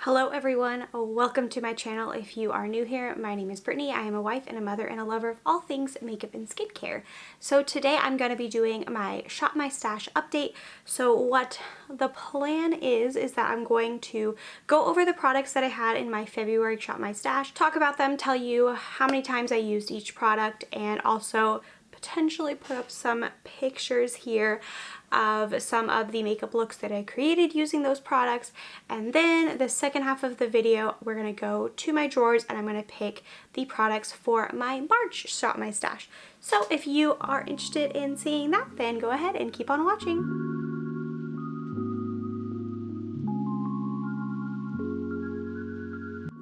Hello everyone, welcome to my channel. If you are new here, my name is Brittany. I am a wife and a mother and a lover of all things makeup and skincare. So today I'm going to be doing my Shop My Stash update. So what the plan is that I'm going to go over the products that I had in my February Shop My Stash, talk about them, tell you how many times I used each product, and also potentially put up some pictures here of some of the makeup looks that I created using those products. And then the second half of the video, we're going to go to my drawers and I'm going to pick the products for my March Shop My Stash. So if you are interested in seeing that, then go ahead and keep on watching.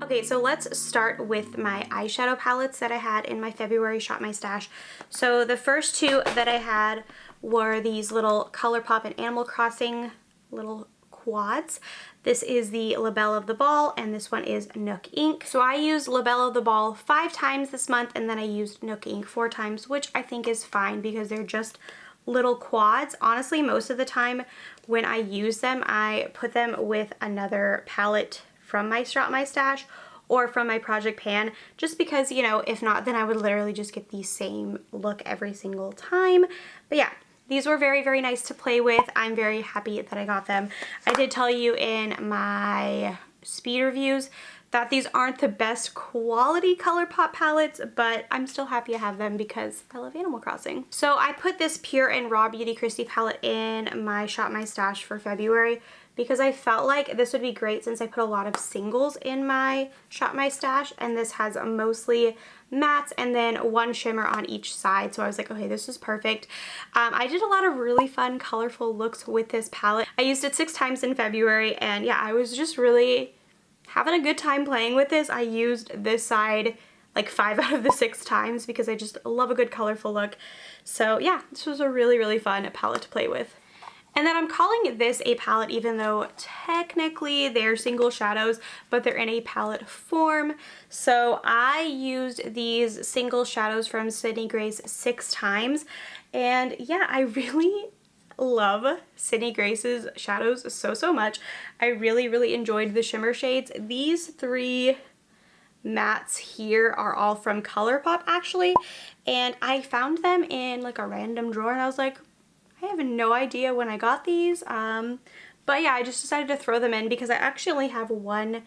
Okay, so let's start with my eyeshadow palettes that I had in my February Shop My Stash. So the first two that I had were these little Colourpop and Animal Crossing little quads. This is the La Belle of the Ball and this one is Nook Ink. So I used La Belle of the Ball 5 times this month and then I used Nook Ink 4 times, which I think is fine because they're just little quads. Honestly, most of the time when I use them, I put them with another palette from my Shop My Stash or from my project pan, just because, you know, if not, then I would literally just get the same look every single time. But yeah, these were very, very nice to play with. I'm very happy that I got them. I did tell you in my speed reviews that these aren't the best quality Colourpop palettes, but I'm still happy to have them because I love Animal Crossing. So I put this Pure and Raw Beauty Kristi palette in my Shop My Stash for February because I felt like this would be great since I put a lot of singles in my Shop My Stash, and this has mostly mattes and then one shimmer on each side. So I was like, okay, this is perfect. I did a lot of really fun, colorful looks with this palette. I used it 6 times in February, and yeah, I was just really having a good time playing with this. I used this side like 5 out of the 6 times because I just love a good colorful look. So yeah, this was a really, really fun palette to play with. And then I'm calling this a palette even though technically they're single shadows, but they're in a palette form. So I used these single shadows from Sydney Grace 6 times. And yeah, I really love Sydney Grace's shadows so much. I really, really enjoyed the shimmer shades. These 3 mattes here are all from Colourpop actually. And I found them in like a random drawer and I was like, I have no idea when I got these, but yeah, I just decided to throw them in because I actually only have one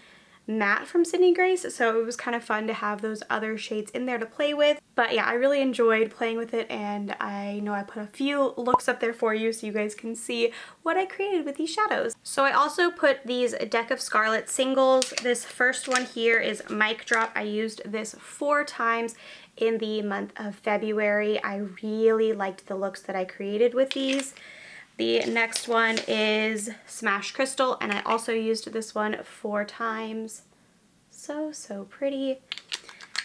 matte from Sydney Grace, so it was kind of fun to have those other shades in there to play with. But yeah, I really enjoyed playing with it, and I know I put a few looks up there for you so you guys can see what I created with these shadows. So I also put these Deck of Scarlet singles. This first one here is Mic Drop. I used this 4 times in the month of February. I really liked the looks that I created with these. The next one is Smash Crystal, and I also used this one 4 times. So pretty.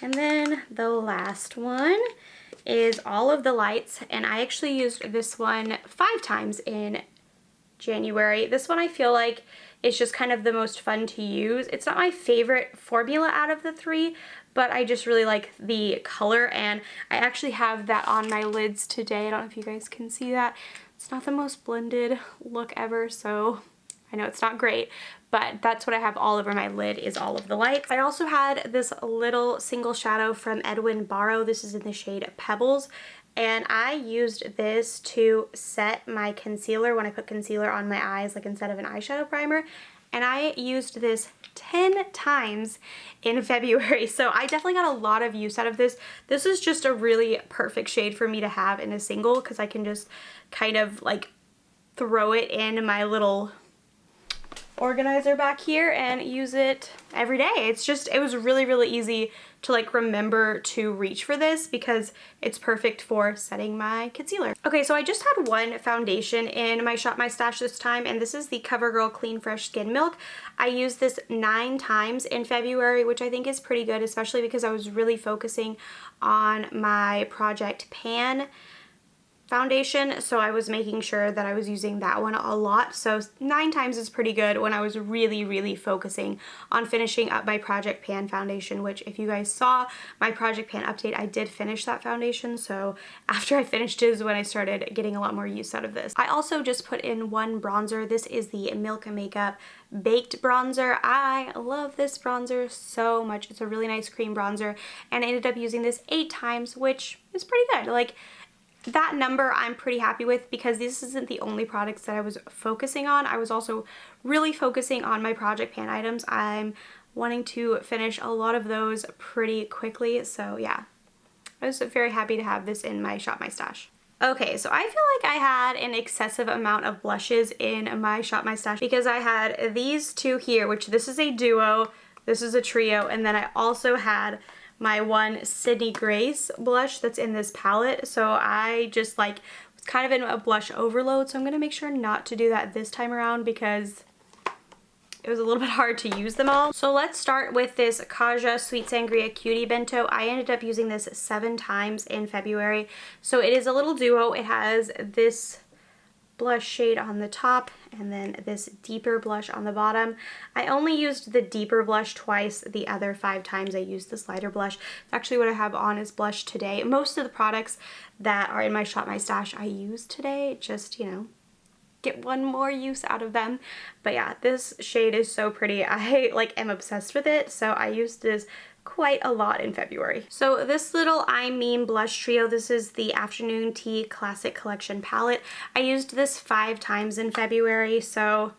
And then the last one is All of the Lights, and I actually used this one 5 times in January. This one I feel like is just kind of the most fun to use. It's not my favorite formula out of the 3, but I just really like the color, and I actually have that on my lids today. I don't know if you guys can see that. It's not the most blended look ever, so I know it's not great, but that's what I have all over my lid is All of the Lights. I also had this little single shadow from Edwin Barrow. This is in the shade Pebbles, and I used this to set my concealer when I put concealer on my eyes, like instead of an eyeshadow primer. And I used this 10 times in February, so I definitely got a lot of use out of this. This is just a really perfect shade for me to have in a single because I can just kind of like throw it in my little organizer back here and use it every day. It was really, really easy to like remember to reach for this because it's perfect for setting my concealer. Okay, so I just had one foundation in my Shop My Stash this time, and this is the CoverGirl Clean Fresh Skin Milk. I used this 9 times in February, which I think is pretty good, especially because I was really focusing on my project pan foundation, so I was making sure that I was using that one a lot. So 9 times is pretty good when I was really focusing on finishing up my Project Pan foundation, which if you guys saw my Project Pan update, I did finish that foundation. So after I finished it is when I started getting a lot more use out of this. I also just put in one bronzer. This is the Milk Makeup Baked Bronzer. I love this bronzer so much. It's a really nice cream bronzer, and I ended up using this 8 times, which is pretty good. Like, that number I'm pretty happy with because this isn't the only products that I was focusing on. I was also really focusing on my Project Pan items. I'm wanting to finish a lot of those pretty quickly, so yeah. I was very happy to have this in my Shop My Stash. Okay, so I feel like I had an excessive amount of blushes in my Shop My Stash because I had these two here, which this is a duo, this is a trio, and then I also had my one Sydney Grace blush that's in this palette. So I just like was kind of in a blush overload, so I'm gonna make sure not to do that this time around because it was a little bit hard to use them all. So let's start with this Kaja Sweet Sangria Cutie Bento. I ended up using this 7 times in February. So it is a little duo. It has this blush shade on the top and then this deeper blush on the bottom. I only used the deeper blush twice. The other 5 times I used this lighter blush. It's actually what I have on as blush today. Most of the products that are in my Shop My Stash I use today, just, you know, get one more use out of them. But yeah, this shade is so pretty. I like am obsessed with it, so I used this quite a lot in February. So this little I Mean blush trio, this is the Afternoon Tea Classic Collection palette. I used this 5 times in February, so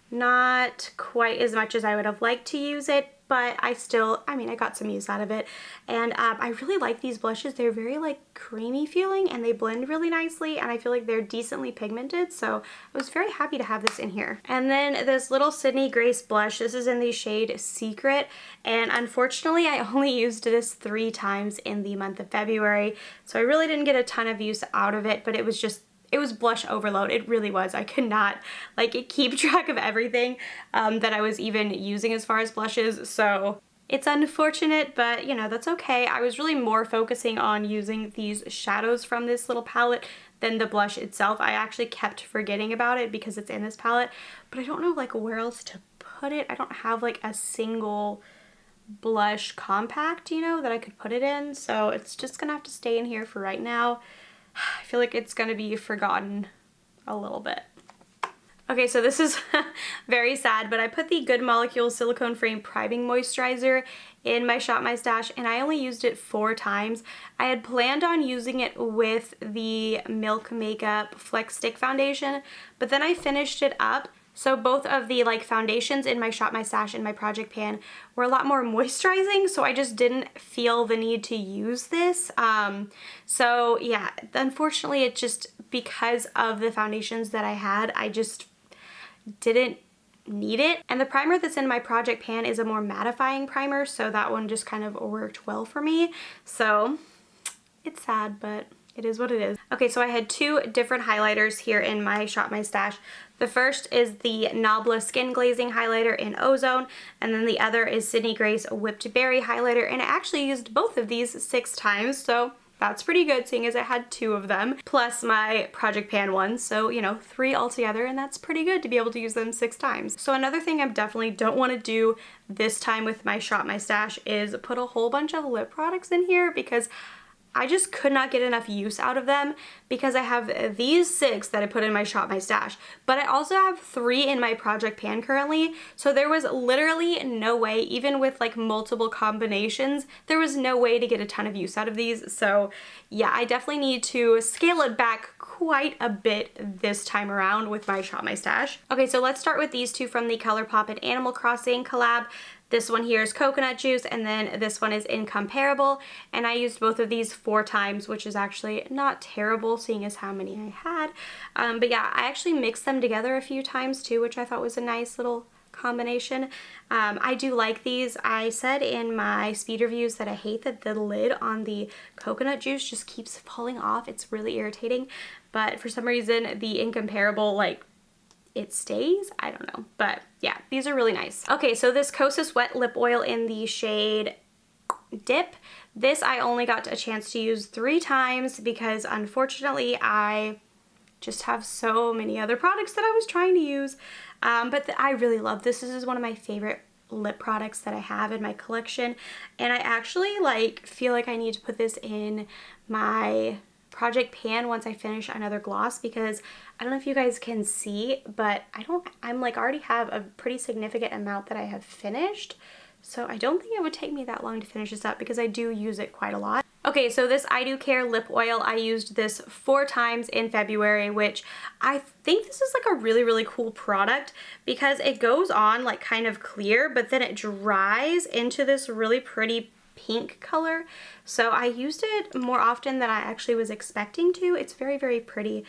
not quite as much as I would have liked to use it, but I mean, I got some use out of it. And I really like these blushes. They're very like creamy feeling and they blend really nicely, and I feel like they're decently pigmented, so I was very happy to have this in here. And then this little Sydney Grace blush, this is in the shade Secret, and unfortunately I only used this 3 times in the month of February, so I really didn't get a ton of use out of it, but it was blush overload. It really was. I could not like keep track of everything that I was even using as far as blushes, so it's unfortunate, but you know, that's okay. I was really more focusing on using these shadows from this little palette than the blush itself. I actually kept forgetting about it because it's in this palette, but I don't know like where else to put it. I don't have like a single blush compact, you know, that I could put it in, so it's just gonna have to stay in here for right now. I feel like it's gonna be forgotten a little bit. Okay, so this is very sad, but I put the Good Molecules Silicone Frame Priming Moisturizer in my Shop My Stash, and I only used it 4 times. I had planned on using it with the Milk Makeup Flex Stick Foundation, but then I finished it up. So both of the like foundations in my Shop My Stash and my Project Pan were a lot more moisturizing, so I just didn't feel the need to use this. So yeah, unfortunately it just, because of the foundations that I had, I just didn't need it. And the primer that's in my Project Pan is a more mattifying primer, so that one just kind of worked well for me. So it's sad, but it is what it is. Okay, so I had 2 different highlighters here in my Shop My Stash. The first is the Nabla Skin Glazing Highlighter in Ozone, and then the other is Sydney Grace Whipped Berry Highlighter, and I actually used both of these 6 times, so that's pretty good seeing as I had 2 of them, plus my Project Pan one, so you know, 3 altogether, and that's pretty good to be able to use them 6 times. So another thing I definitely don't want to do this time with my Shop My Stash is put a whole bunch of lip products in here, because I just could not get enough use out of them, because I have these 6 that I put in my Shop My Stash, but I also have 3 in my Project Pan currently, so there was literally no way, even with like multiple combinations, there was no way to get a ton of use out of these. So yeah, I definitely need to scale it back quite a bit this time around with my Shop My Stash. Okay, so let's start with these 2 from the Colourpop and Animal Crossing collab. This one here is Coconut Juice, and then this one is Incomparable, and I used both of these 4 times, which is actually not terrible seeing as how many I had. But yeah, I actually mixed them together a few times too, which I thought was a nice little combination. I do like these. I said in my speed reviews that I hate that the lid on the Coconut Juice just keeps falling off. It's really irritating, but for some reason the Incomparable, like, it stays? I don't know, but yeah, these are really nice. Okay, so this Kosas Wet Lip Oil in the shade dip. This I only got a chance to use 3 times because unfortunately I just have so many other products that I was trying to use. But I really love this. This is one of my favorite lip products that I have in my collection, and I actually like feel like I need to put this in my project pan once I finish another gloss, because I don't know if you guys can see, but I'm like already have a pretty significant amount that I have finished, so I don't think it would take me that long to finish this up because I do use it quite a lot. Okay, so this I Do Care lip oil, I used this 4 times in February, which I think this is like a really, really cool product because it goes on like kind of clear, but then it dries into this really pretty pink color. So I used it more often than I actually was expecting to. It's very, very pretty.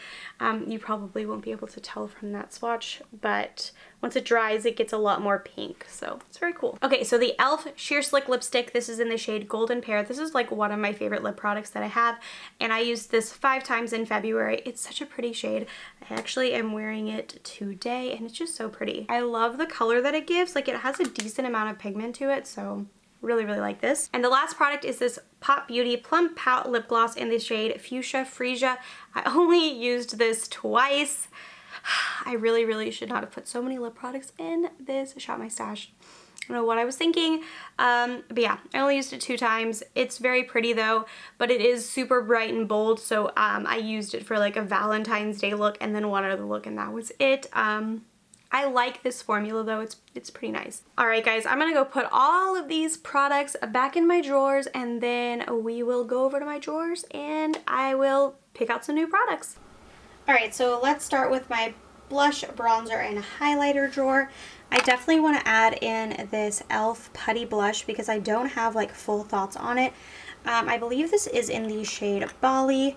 You probably won't be able to tell from that swatch, but once it dries, it gets a lot more pink. So it's very cool. Okay, so the e.l.f. Sheer Slick Lipstick, this is in the shade Golden Pear. This is like one of my favorite lip products that I have, and I used this 5 times in February. It's such a pretty shade. I actually am wearing it today, and it's just so pretty. I love the color that it gives. Like, it has a decent amount of pigment to it, so really, really like this. And the last product is this Pop Beauty Plum Pout Lip Gloss in the shade Fuchsia Freesia. I only used this twice. I really, really should not have put so many lip products in this Shop My Stash. I don't know what I was thinking, but yeah, I only used it 2 times. It's very pretty though, but it is super bright and bold, so I used it for like a Valentine's Day look and then one other look, and that was it. I like this formula though, it's pretty nice. Alright guys, I'm gonna go put all of these products back in my drawers, and then we will go over to my drawers and I will pick out some new products. Alright, so let's start with my blush, bronzer, and highlighter drawer. I definitely want to add in this e.l.f. Putty Blush because I don't have like full thoughts on it. I believe this is in the shade Bali.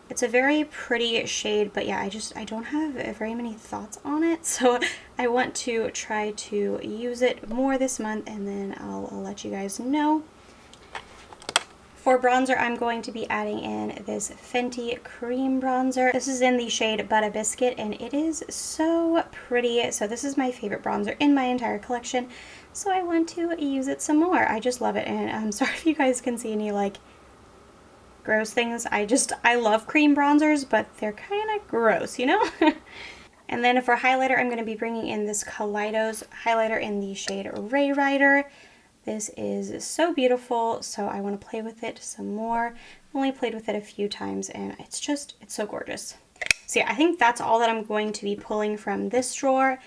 It's a very pretty shade, but yeah, I don't have very many thoughts on it, so I want to try to use it more this month, and then I'll let you guys know. For bronzer, I'm going to be adding in this Fenty Cream Bronzer. This is in the shade Butter Biscuit, and it is so pretty. So this is my favorite bronzer in my entire collection, so I want to use it some more. I just love it, and I'm sorry if you guys can see any like gross things. I love cream bronzers, but they're kind of gross, you know? And then for highlighter, I'm going to be bringing in this Kaleidos highlighter in the shade Ray Rider. This is so beautiful, so I want to play with it some more. I've only played with it a few times, and it's so gorgeous. So yeah, I think that's all that I'm going to be pulling from this drawer,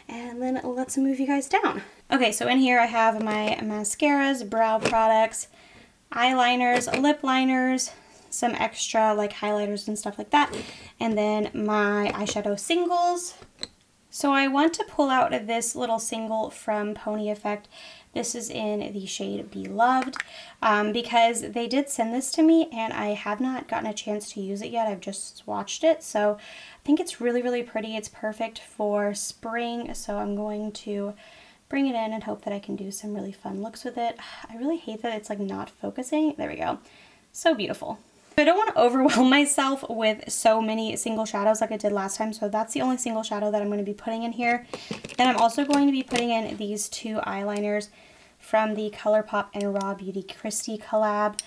and then let's move you guys down. Okay, so in here I have my mascaras, brow products, eyeliners, lip liners, some extra like highlighters and stuff like that, and then my eyeshadow singles. So I want to pull out this little single from Pony Effect. This is in the shade Beloved, because they did send this to me and I have not gotten a chance to use it yet. I've just swatched it, so I think it's really, really pretty. It's perfect for spring, so I'm going to bring it in and hope that I can do some really fun looks with it. I really hate that it's like not focusing. There we go. So beautiful. I don't want to overwhelm myself with so many single shadows like I did last time, so that's the only single shadow that I'm going to be putting in here. Then I'm also going to be putting in these 2 eyeliners from the Colourpop and Raw Beauty Kristi collab.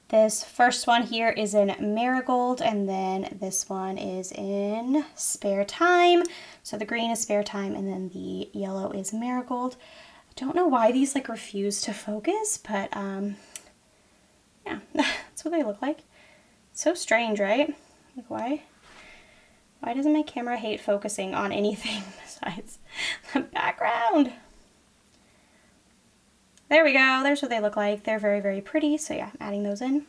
This first one here is in Marigold, and then this one is in Spare Time. So the green is Spare Time, and then the yellow is Marigold. I don't know why these like refuse to focus, but yeah, that's what they look like. So strange, right? Like why doesn't my camera hate focusing on anything besides the background? There we go. There's what they look like. They're very, very pretty. So yeah, I'm adding those in.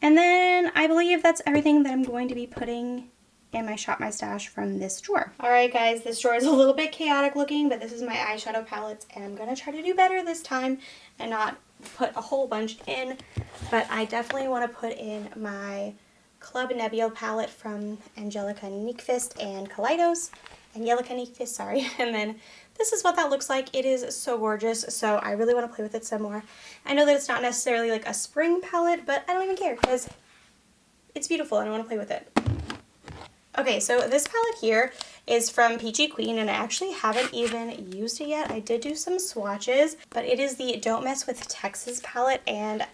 And then I believe that's everything that I'm going to be putting in my Shop My Stash from this drawer. Alright guys, this drawer is a little bit chaotic looking, but this is my eyeshadow palettes, and I'm going to try to do better this time and not put a whole bunch in. But I definitely want to put in my Club Nebula palette from Angelica Nyqvist and Kaleidos. Angelica Nyqvist, sorry. And then this is what that looks like. It is so gorgeous, so I really want to play with it some more. I know that it's not necessarily like a spring palette, but I don't even care because it's beautiful and I want to play with it. Okay, so this palette here is from Peachy Queen, and I actually haven't even used it yet. I did do some swatches, but it is the Don't Mess with Texas palette, and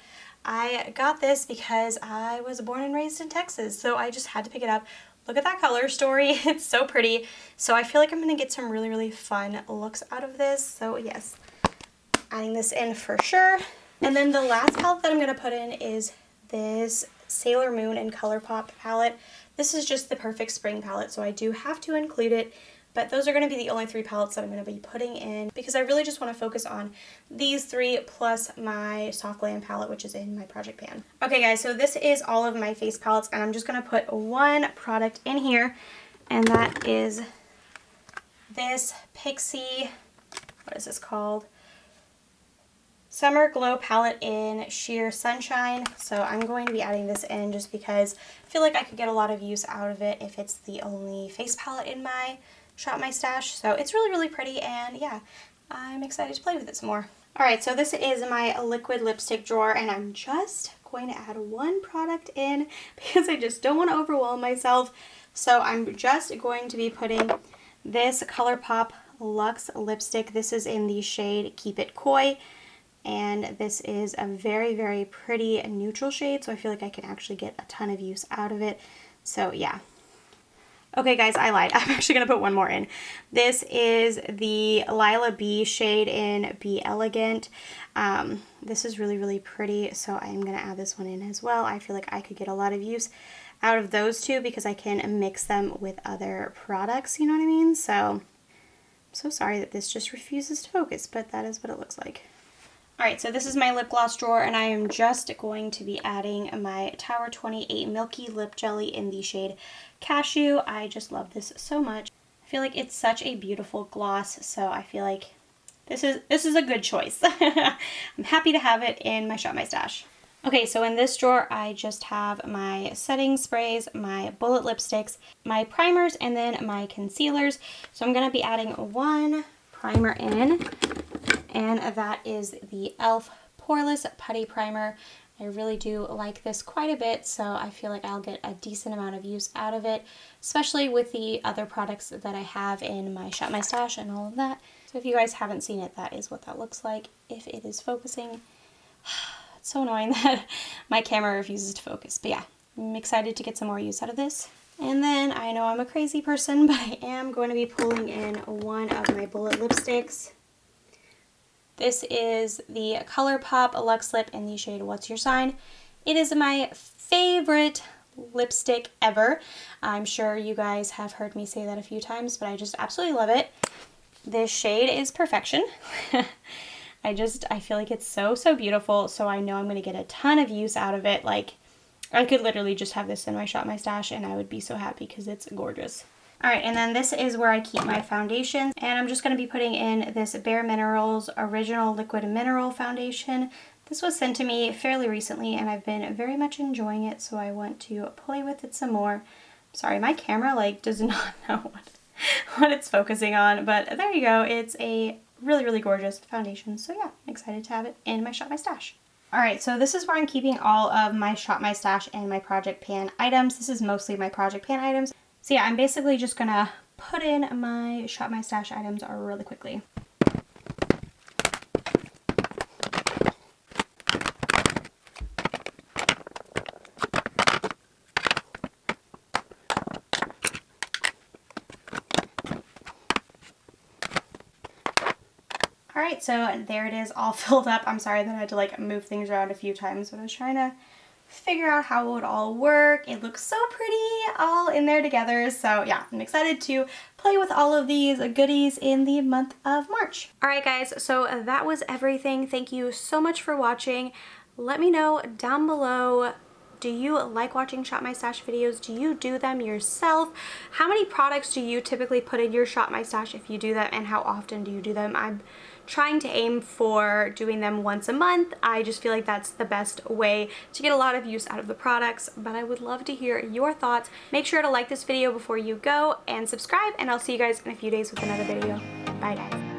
I got this because I was born and raised in Texas, so I just had to pick it up. Look at that color story. It's so pretty. So I feel like I'm going to get some really, really fun looks out of this. So yes, adding this in for sure. And then the last palette that I'm going to put in is this Sailor Moon and Colourpop palette. This is just the perfect spring palette, so I do have to include it, but those are going to be the only 3 palettes that I'm going to be putting in because I really just want to focus on these 3 plus my Soft Glam palette, which is in my project pan. Okay guys, so this is all of my face palettes, and I'm just going to put one product in here, and that is this Pixie, what is this called? Summer Glow palette in Sheer Sunshine. So I'm going to be adding this in just because I feel like I could get a lot of use out of it if it's the only face palette in my Shop My Stash. So it's really, really pretty, and yeah, I'm excited to play with it some more. Alright, so this is my liquid lipstick drawer, and I'm just going to add one product in because I just don't want to overwhelm myself. So I'm just going to be putting this Colourpop Luxe lipstick. This is in the shade Keep It Coy. And this is a very, very pretty neutral shade, so I feel like I can actually get a ton of use out of it. So yeah. Okay guys, I lied. I'm actually going to put one more in. This is the Lila B shade in Be Elegant. This is really, really pretty, so I'm going to add this one in as well. I feel like I could get a lot of use out of those two because I can mix them with other products, you know what I mean? So I'm so sorry that this just refuses to focus, but that is what it looks like. Alright, so this is my lip gloss drawer, and I am just going to be adding my Tower 28 Milky Lip Jelly in the shade Cashew. I just love this so much. I feel like it's such a beautiful gloss, so I feel like this is a good choice. I'm happy to have it in my Shop My Stash. Okay, so in this drawer, I just have my setting sprays, my bullet lipsticks, my primers, and then my concealers. So I'm going to be adding one primer in, and that is the e.l.f. Poreless Putty Primer. I really do like this quite a bit, so I feel like I'll get a decent amount of use out of it, especially with the other products that I have in my Shop My Stash and all of that. So if you guys haven't seen it, that is what that looks like if it is focusing. It's so annoying that my camera refuses to focus, but yeah, I'm excited to get some more use out of this. And then I know I'm a crazy person, but I am going to be pulling in one of my bullet lipsticks. This is the Colourpop Luxe Lip in the shade What's Your Sign. It is my favorite lipstick ever. I'm sure you guys have heard me say that a few times, but I just absolutely love it. This shade is perfection. I feel like it's so, so beautiful, so I know I'm going to get a ton of use out of it. Like, I could literally just have this in my Shop My Stash, and I would be so happy because it's gorgeous. Alright, and then this is where I keep my foundation, and I'm just going to be putting in this Bare Minerals Original Liquid Mineral Foundation. This was sent to me fairly recently, and I've been very much enjoying it, so I want to play with it some more. Sorry, my camera like does not know what it's focusing on, but there you go. It's a really, really gorgeous foundation, so yeah, I'm excited to have it in my Shop My Stash. Alright, so this is where I'm keeping all of my Shop My Stash and my Project Pan items. This is mostly my Project Pan items. So yeah, I'm basically just gonna put in my Shop My Stash items really quickly. Alright, so there it is all filled up. I'm sorry that I had to like move things around a few times, but I was trying to figure out how it would all work. It looks so pretty all in there together. So yeah, I'm excited to play with all of these goodies in the month of March. Alright guys, so that was everything. Thank you so much for watching. Let me know down below, do you like watching Shop My Stash videos? Do you do them yourself? How many products do you typically put in your Shop My Stash if you do them, and how often do you do them? I'm trying to aim for doing them once a month. I just feel like that's the best way to get a lot of use out of the products, but I would love to hear your thoughts. Make sure to like this video before you go and subscribe, and I'll see you guys in a few days with another video. Bye guys.